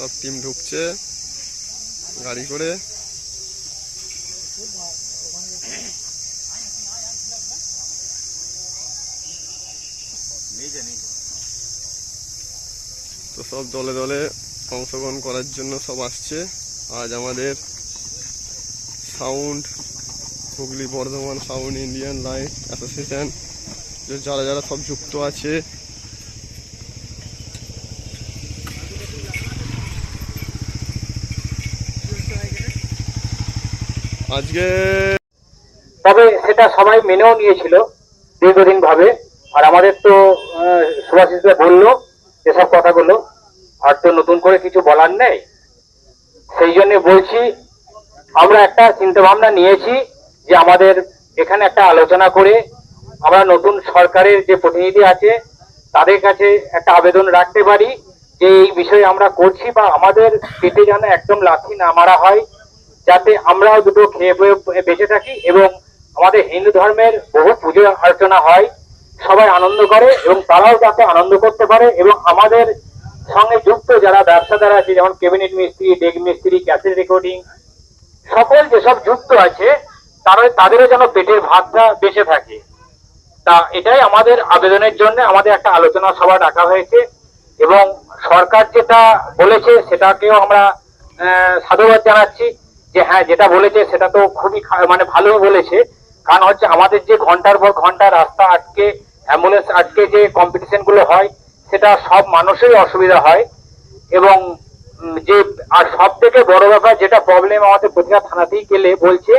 সব টিম ঢুকছে গাড়ি করে। তো সব দলে দলে অংশগ্রহণ করার জন্য সব আসছে। আজ আমাদের sound Hooghly Bardhaman sound Indian light association যারা যারা সব যুক্ত আছে। আজকে তবে সেটা সবাই মেনেও নিয়েছিল দীর্ঘদিন ভাবে। আর আমাদের তো সুভাষিসদা বললো এসব কথাগুলো, আর তো নতুন করে কিছু বলার নেই। সেই জন্য বলছি, আমরা একটা চিন্তা ভাবনা নিয়েছি যে আমাদের এখানে একটা আলোচনা করে আমরা নতুন সরকারের যে প্রতিনিধি আছে তাদের কাছে একটা আবেদন রাখতে পারি যে এই বিষয়ে আমরা করছি, বা আমাদের পেটে যেন একদম লাথি না মারা হয়, যাতে আমরাও দুটো খেয়ে বেঁচে থাকি এবং আমাদের হিন্দু ধর্মের বহু পুজো অর্চনা হয়, সবাই আনন্দ করে এবং তারাও যাতে আনন্দ করতে পারে। এবং আমাদের সঙ্গে যুক্ত যারা ব্যবসাদার আছে, যেমন ক্যাবিনেট মিস্ত্রি, ডেক মিস্ত্রি, ক্যাসেট রেকর্ডিং, সকল যেসব যুক্ত আছে তাদেরও যেন পেটের ভাতটা বেঁচে থাকে। তা এটাই আমাদের আবেদনের জন্য আমাদের একটা আলোচনা সভা ডাকা হয়েছে। এবং সরকার যেটা বলেছে সেটাকেও আমরা সাধুবাদ জানাচ্ছি যে হ্যাঁ, যেটা বলেছে সেটা তো খুবই মানে ভালো বলেছে। কারণ হচ্ছে আমাদের যে ঘন্টার পর ঘন্টা রাস্তা আটকে, অ্যাম্বুলেন্স আটকে যে কম্পিটিশন গুলো হয়, সেটা সব মানুষেরই অসুবিধা হয়। এবং যে আর সব থেকে বড় ব্যাপার যেটা প্রবলেম আমাদের প্রতিটা থানাতেই গেলে বলছে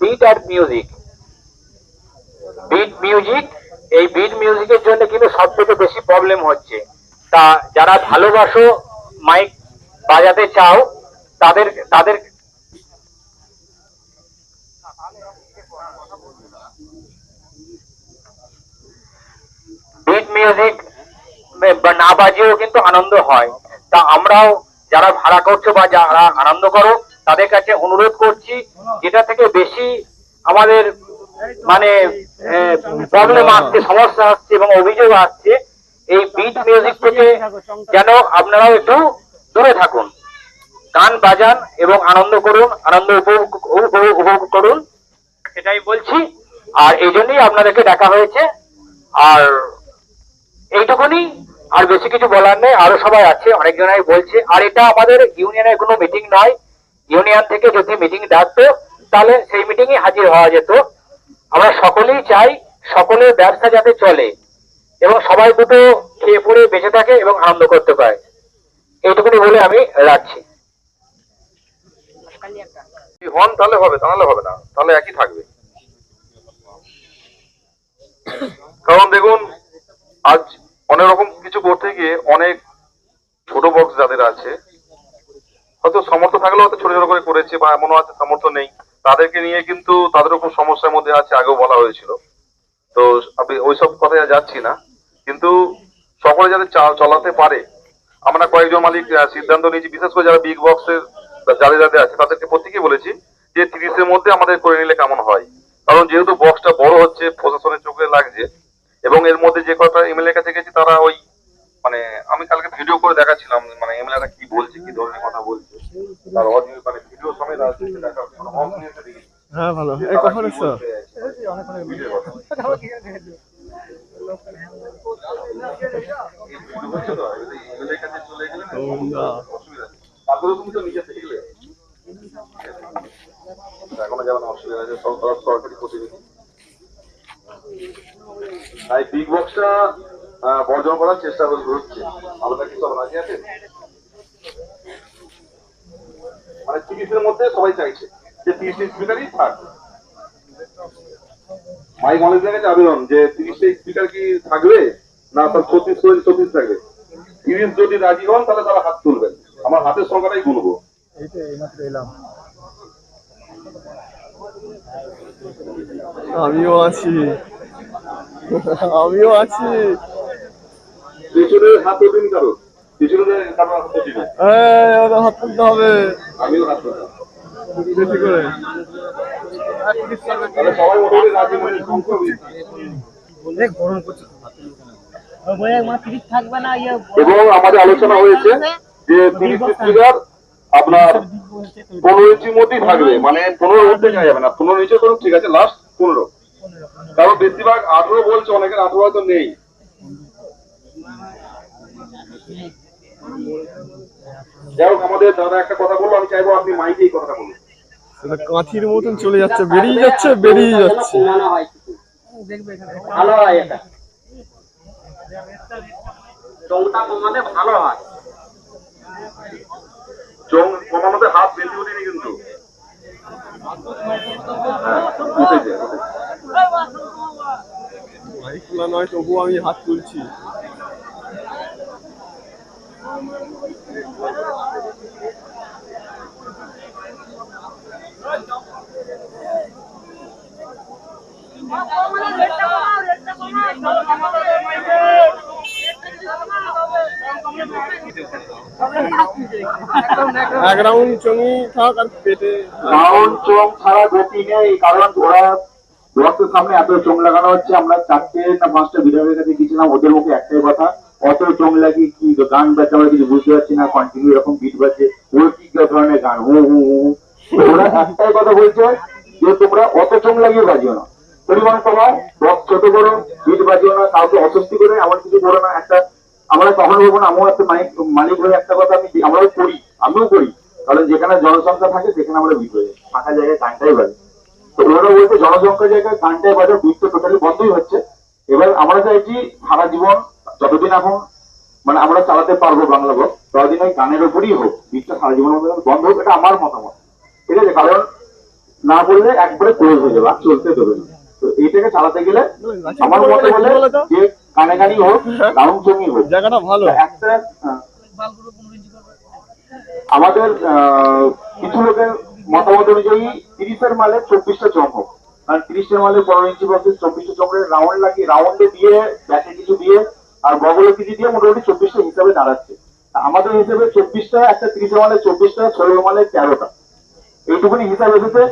বিট আর মিউজিক, বিট মিউজিক। এই বিট মিউজিকের জন্য কিন্তু সব থেকে বেশি প্রবলেম হচ্ছে। তা যারা ভালোবাসো মাইক বাজাতে চাও তাদের তাদের বিট মিউজিক না বাজিয়েও কিন্তু আনন্দ হয়। তা আমরাও যারা ভাড়া করছো বা যারা আনন্দ করো তাদের কাছে অনুরোধ করছি, যেটা থেকে বেশি আমাদের মানে প্রবলেম আসছে, সমস্যা আসছে এবং অভিযোগ আসছে, এই বিট মিউজিক থেকে যেন আপনারাও একটু দূরে থাকুন, গান বাজান এবং আনন্দ করুন, আনন্দ উপভোগ করুন, এটাই বলছি। আর এই জন্যই আপনাদেরকে ডাকা হয়েছে। আর এইটুকুনি, আর বেশি কিছু বলার নেই। আরো সবাই আছে, অনেকজনাই বলছে। আর এটা আমাদের ইউনিয়নের কোনো মিটিং নয়। ইউনিয়ন থেকে যদি মিটিং ডাকতো তাহলে সেই মিটিং এ হাজির হওয়া যেত। আমরা সকলেই চাই সকলের ব্যবসা যাতে চলে এবং সবাই দুটো খেয়ে পড়ে বেঁচে থাকে এবং আনন্দ করতে পারে। এইটুকুনি বলে আমি রাখছি। হন তাহলে হবে, তাহলে হবে না, তাহলে একই থাকবে। কারণ দেখুন, আজ অনেক রকম কিছু করতে গিয়ে অনেক ছোট বক্স যাদের আছে, হয়তো সামর্থ্য থাকলেও হয়তো ছোট ছোট করে করেছে, বা এমনও আছে সামর্থ্য নেই, তাদেরকে নিয়ে কিন্তু তাদের উপর সমস্যার মধ্যে আছে, আগেও বলা হয়েছিল। তো আমি ওইসব কথায় যাচ্ছি না, কিন্তু সকলে যাতে চলাতে পারে, আমরা কয়েকজন মালিক সিদ্ধান্ত নিয়েছি, বিশেষ করে যারা বিগ বক্সের যাদের যাদের আছে তাদেরকে প্রত্যেকেই বলেছি যে 30-এর মধ্যে আমাদের করে নিলে কেমন হয়। কারণ যেহেতু বক্সটা বড় হচ্ছে, প্রশাসনের চোখে লাগছে। এবং এর মধ্যে যে কটা এমএলএ কাছে গেছি তারা ওই মানে আমি কালকে ভিডিও করে দেখাচ্ছিলাম, মানে এমএলএরা কি বলছে, কি ধরনের কথা বলছে, তার অডিও মানে ভিডিও সমেত আছে, হ্যাঁ ভালো। এই কখন এসছো? তারপরে তুমি তো নিজে থেকে গেলে এখনো যেমন অসুবিধা আছে, সরকারি প্রতিনিধি। তাই বিগ বক্সটা বর্জন করার চেষ্টা হচ্ছে। আলাদা কিছু রাজি আছে, মানে 30-এর মধ্যে সবাই চাইছে যে 30টা স্পিকারই থাক। মাইক মালিকদের কাছে আবেদন যে 30টা স্পিকার কি থাকবে না তার 36 থাকবে। 30 যদি রাজি হন তাহলে তারা হাত তুলবেন, আমার হাতের সংখ্যাটাই গুনবো। আমিও আছি, আমিও আছি। পিছনের হাত তুলবেন, কারো পিছনে হাত তুলতে হবে। আমিও হাত তুলবো বেশি করে। সবাই মোটামুটি রাজি হয়ে এবং আমাদের আলোচনা হয়েছে যে 30 ট্রিগার আপনার 15 ইঞ্চির মধ্যেই থাকবে, মানে 15 মধ্যে যাবে না, 15 নিচে করুন ঠিক আছে, লাস্ট 15। কারণ বেশিরভাগ 18 বলছে, অনেকের 18 হয়তো নেই। যাই হোক, আমাদের দাদা একটা কথা বললো, আমি চাইবো আপনি মাইকে এই কথাটা বলুন। এটা কাঁথির মতন চলে যাচ্ছে, বেরিয়ে যাচ্ছে বেরিয়ে যাচ্ছে। ভালো হয় এটা, চোখটা কমাতে ভালো হয়। চোখ কমানোতে হাত বেশি উঠিনি কিন্তু। উঠেছে। ভাই খোলা নয়, তবুও আমি হাত তুলছি। এক রাউন্ড চঙি থাক আর পেটে রাউন্ড চোখ ছাড়া গতি নেই, কারণ ওরা বক্সের সামনে এত চোখ লাগানো হচ্ছে। আমরা 4টে না 5টা ভিডিওর কাছে গেছিলাম, ওদের মুখে একটাই কথা, অত চোখ লাগিয়ে কি গান বাজছে আমরা কিছু বুঝতে পারছি না, কন্টিনিউ এরকম বিট বাজছে, ওর কি ধরনের গান, হু হু হু। ওরা একটাই কথা বলছে যে তোমরা অত চোখ লাগিয়ে বাজিও না, পরিমাণ কমাও, বক্স ছোট করো, বিট বাজিও না, কাউকে অস্বস্তি করে এমন কিছু করো না। একটা আমরা কখনো বলবো না, আমিও একটা মালিক হয়ে একটা কথা আমরাও করি, আমিও করি, কারণ যেখানে জনসংখ্যা থাকে সেখানে আমরা বিট বাজি, ফাঁকা জায়গায় গানটাই বাজি। তো ওরা বলছে জনসংখ্যার জায়গায় গানটাই বাজার, বিট তো টোটালি বন্ধই হচ্ছে। এবার আমরা চাইছি সারা জীবন যতদিন এখন মানে আমরা চালাতে পারবো বাংলা বক্স, ততদিন ওই গানের উপরই হোক, বিটটা সারা জীবনের মধ্যে বন্ধ হোক, এটা আমার মতামত, ঠিক আছে? কারণ না বললে একবারে ক্লোজ হয়ে যাবে, আর চলতে দেবে না। তো এইটাকে চালাতে গেলে আমার মতে বলে যে গানে গানই হোক, রাউন্ড চঙই হোক, জায়গাটা ভালো। একটা আমাদের কিছু লোকের মতামত অনুযায়ী 30-এর মালে 24টা চোখ হোক, কারণ 30-এর মালে 15 ইঞ্চি বক্সে 24টা চোখের রাউন্ড লাগিয়ে, রাউন্ডে দিয়ে ব্যাকে কিছু দিয়ে আর বগলে কিছু দিয়ে মোটামুটি 24টা হিসাবে দাঁড়াচ্ছে। আমাদের হিসেবে 24টা, একটা 30-এর মালে 24টা, 16-এর মালে 13টা, এইটুকুনি হিসাব এসেছে।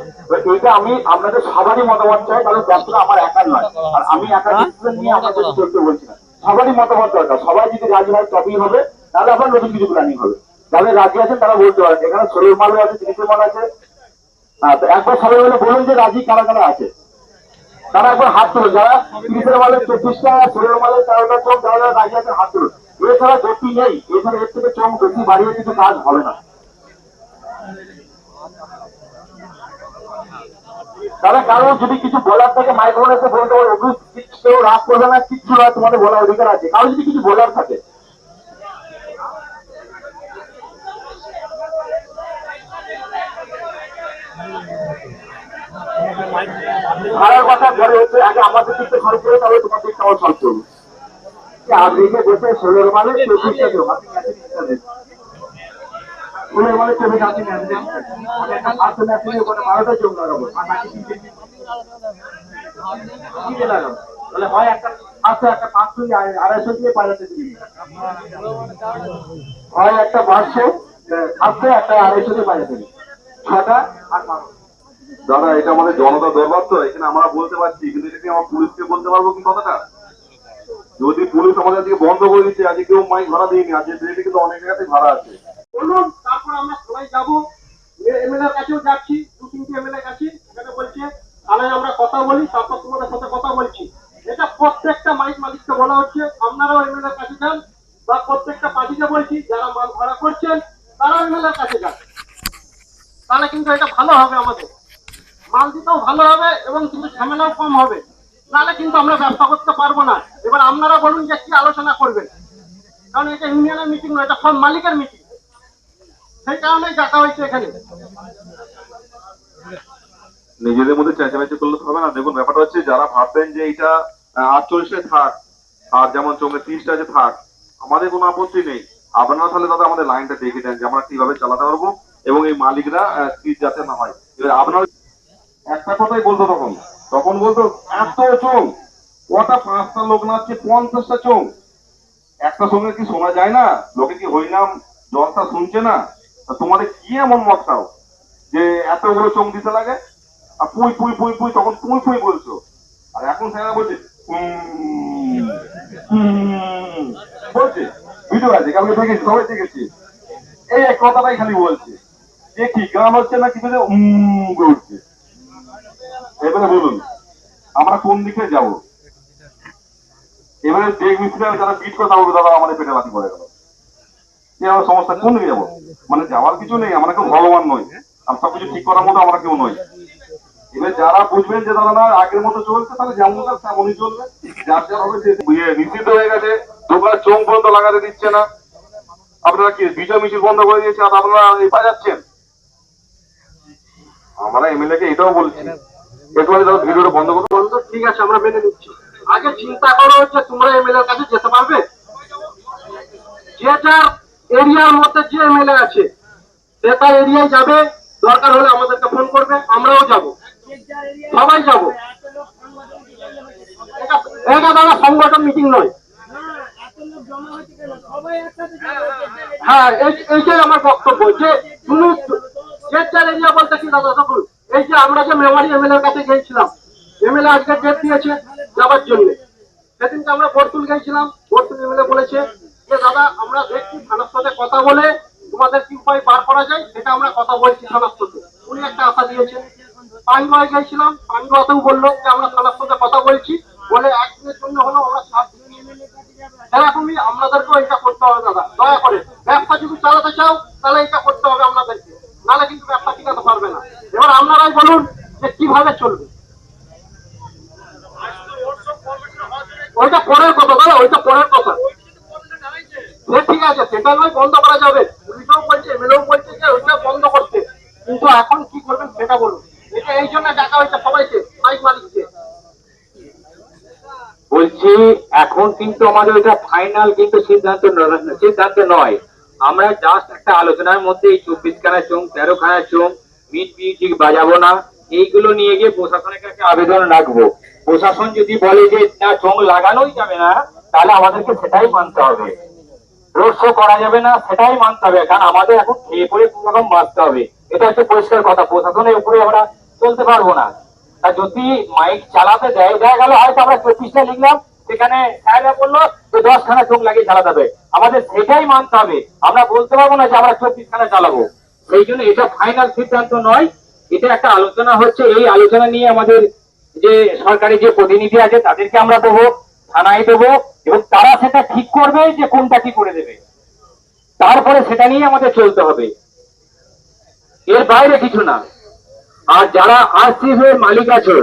এইটা আমি আপনাদের সবারই মতামত চাই, কারণ ব্যবসাটা আমার একার নয়, আর আমি একা ডিসিশন নিয়ে আপনাদের চলতে বলছি না, সবারই মতামত দরকার। সবাই যদি রাজি হয় তবেই হবে, তাহলে আবার নতুন কিছু প্ল্যানিং হবে। যাদের রাজি আছেন তারা বলতে পারেন, এখানে 16 মালও আছে, 30-এর মাল আছে। তো একবার সবাই মিলে বলুন যে রাজি কারা কারা আছে, তারা একবার হাত তুলুন। যারা 30-এর মালে 24টা, 16-এর মালে 13টা চোখ, যারা যারা রাজি আছেন হাত তুলুন। এছাড়া গতি নেই, এছাড়া এর থেকে চোখ বেশি বাড়িয়ে কিছু কাজ হবে না। তাহলে কারো যদি কিছু বলার থাকে মাইক্রোফোন এসে বলতে পারে, কেউ রাগ করবে না, কিচ্ছু না, তোমাদের বলার অধিকার আছে। কারো যদি কিছু বলার থাকে, ভাড়ার কথা পরে হচ্ছে, আগে আমাদের দিকটা খরচ করে তবে তোমার দিকটা আমার খরচ করবো। আজ রেখে বসে 16-এর মালে 24টা কেউ আপনি কাছে দিতে দেন, 16-এর মালে 24 আপনি নেন দেন, একটা 500 ম্যাচ নিয়ে ওখানে 12টা চোখ লাগাবো, আর বাকি 3টে লাগাবো। তাহলে হয় একটা 500 250 দিয়ে পাঠাতে দিবি, হয় একটা 500 একটা 250 দিয়ে পাঠাতে দিবি, 6টা আর 12। দাদা এটা আমাদের জনতা দরবার, তো এখানে আমরা বলতে পারছি, কিন্তু এটা কি আমার পুলিশকে বলতে পারবো কি কথাটা? যদি পুলিশ আমাদের আজকে বন্ধ করে দিচ্ছে, আজকে কেউ মাইক ভাড়া দিইনি, আজকে দিল্লি কিন্তু অনেক জায়গাতে ভাড়া আছে। বলুন, তারপর আমরা সবাই যাবো, এমএলএ এর কাছেও যাচ্ছি, 2-3টে এমএলএ কাছে, এখানে বলছে থানায় আমরা কথা বলি, তারপর তোমাদের সাথে কথা বলছি। এটা প্রত্যেকটা মাইক মালিককে বলা হচ্ছে, আপনারাও এমএলএ এর কাছে যান, বা প্রত্যেকটা পার্টিকে বলছি যারা মাল ভাড়া করছেন তারাও এমএলএ এর কাছে যান। তাহলে কিন্তু এটা ভালো হবে, আমাদের মাল দিতেও ভালো হবে এবং কিন্তু ঝামেলাও কম হবে। নাহলে কিন্তু আমরা ব্যবসা করতে পারবো না। এবার আপনারা বলুন যে কি আলোচনা করবেন, কারণ এটা ইউনিয়নের মিটিং নয়, এটা সব মালিকের মিটিং, সেই কারণেই ডাকা হয়েছে এখানে। নিজেদের মধ্যে চেঁচামেচি করলে তো হবে না। দেখুন ব্যাপারটা হচ্ছে, যারা ভাববেন যে এটা 48টায় থাক আর যেমন চোখে 30টা আছে থাক, আমাদের কোনো আপত্তি নেই। আপনারা তাহলে দাদা আমাদের লাইনটা দেখে দেন যে আমরা কিভাবে চালাতে পারবো, এবং এই মালিকরা স্পিড যাতে না হয়। এবার আপনারা একটা কথাই বলতো, তখন তখন বলতো এত চোখ, ওটা 5টা লোক নাচছে, 50টা চোখ, একটা সঙ্গে কি শোনা যায় না? লোকে কি হইনাম জলটা শুনছে না? তা তোমাদের কি এমন মশাও যে এতগুলো চোখ দিতে লাগে? আর পুই পুই পুই পুই, তখন পুই পুই বলছো, আর এখন স্যারা বলছে বলছে। ভিডিও আছে, কালকে দেখেছি, সবাই দেখেছি। এই এক কথাটাই খালি বলছে যে কি গান হচ্ছে না কিছু উঠছে। এবারে বলুন আমরা কোন দিকে যাব? এবারে দেখ মিস্ত্রি যারা পিঠ কথা বলবে দাদা আমাদের পেটে লাথি পড়ে গেল, আমার সমস্যা কোন দিকে যাবো? মানে যাওয়ার কিছু নেই, আমরা কেউ ভগবান নই, আর সবকিছু ঠিক করার মতো আমরা কেউ নই। এবার যারা বুঝবেন যে দাদা না আগের মতো চলছে তাহলে যেমন তেমনই চলবে, যার যার হবে সে নিষিদ্ধ হয়ে গেছে। দোকানে চোখ বন্ধ লাগাতে দিচ্ছে না, আপনারা কি বিজয় মিছিল বন্ধ করে দিয়েছেন আর আপনারা বাজাচ্ছেন? আমরা এমএলএ কে এটাও বলছি একটু ভিডিওটা বন্ধ করতে বলতো। ঠিক আছে, আমরা মেনে নিচ্ছি। আগে চিন্তা করো যে তোমরা এমএলএ কাছে যেতে পারবে? যে যার এরিয়ার মধ্যে যে এমএলএ আছে সে তার এরিয়ায় যাবে, দরকার হলে আমাদেরকে ফোন করবে, আমরাও যাব, সবাই যাব। এটা দাদা সংগঠন মিটিং নয়। হ্যাঁ, এইটাই আমার বক্তব্য যে তুমি যে যার এরিয়া বলতে কি দাদা সকল, এই যে আমরা যে মেমারি এমএলএ এর কাছে গিয়েছিলাম, এমএলএ আজকে ডেট দিয়েছে যাবার জন্য। সেদিনকে আমরা বর্তুল গিয়েছিলাম, বর্তুল এমএলএ বলেছে যে দাদা আমরা দেখছি থানার সাথে কথা বলে তোমাদের কি উপায় বার করা যায় সেটা আমরা কথা বলছি থানার সাথে। উনি একটা আশা দিয়েছেন। পান্ডুয়ায় গিয়েছিলাম, পান্ডুয়াতেও বললো যে আমরা থানার সাথে কথা বলছি, বলে একদিনের জন্য হলো আমরা 7 দিন। এরকমই আপনাদেরকেও এটা করতে হবে দাদা, দয়া করে। ব্যবসা যদি চালাতে চাও তাহলে এটা করতে হবে আপনাদেরকে, নাহলে কিন্তু ব্যবসা টিকাতে পারবে না। এবার আপনারাই বলুন যে কিভাবে চলবে। ওইটা পরের কথা দাদা, ওইটা পরের কথা। ঠিক আছে, সেটা নয় বন্ধ করা যাবে, পুলিশও বলছে এমএলএও বলছে যে ওইটা বন্ধ করতে, কিন্তু এখন কি করবেন সেটা বলুন। এটা এই জন্য ডাকা হয়েছে সবাইকে, মাইক মালিককে। বলছি এখন কিন্তু আমাদের এটা ফাইনাল কিন্তু সিদ্ধান্ত নয়। আমরা জাস্ট একটা আলোচনার মধ্যে এই 24খানা চোং 13খানা চোং মিউজিক বাজাবো না, এইগুলো নিয়ে গিয়ে প্রশাসনের কাছে আবেদন রাখবো। প্রশাসন যদি বলে যে না চোং লাগানোই যাবে না, তাহলে আমাদেরকে সেটাই মানতে হবে। রোড শো করা যাবে না সেটাই মানতে হবে, কারণ আমাদের এখন খেয়ে পড়ে কোন রকম বাঁচতে হবে। এটা হচ্ছে পরিষ্কার কথা, প্রশাসনের উপরে আমরা চলতে পারবো না। তা যদি মাইক চালাতে দেয়, দেখা গেল হয়তো আমরা 24টা লিখলাম, সেখানে সাহেবরা বললো যে 10খানা চোখ লাগিয়ে চালাতে হবে, আমাদের সেটাই মানতে হবে। আমরা বলতে পারবো না যে আমরা 24খানা চালাবো। সেই জন্য এটা ফাইনাল সিদ্ধান্ত নয়, এটা একটা আলোচনা হচ্ছে। এই আলোচনা নিয়ে আমাদের যে সরকারি যে প্রতিনিধি আছে তাদেরকে আমরা দেবো, থানায় দেবো, এবং তারা সেটা ঠিক করবে যে কোনটা কি করে দেবে, তারপরে সেটা নিয়ে আমাদের চলতে হবে, এর বাইরে কিছু না। আর যারা আরসিএফ এর মালিক আছে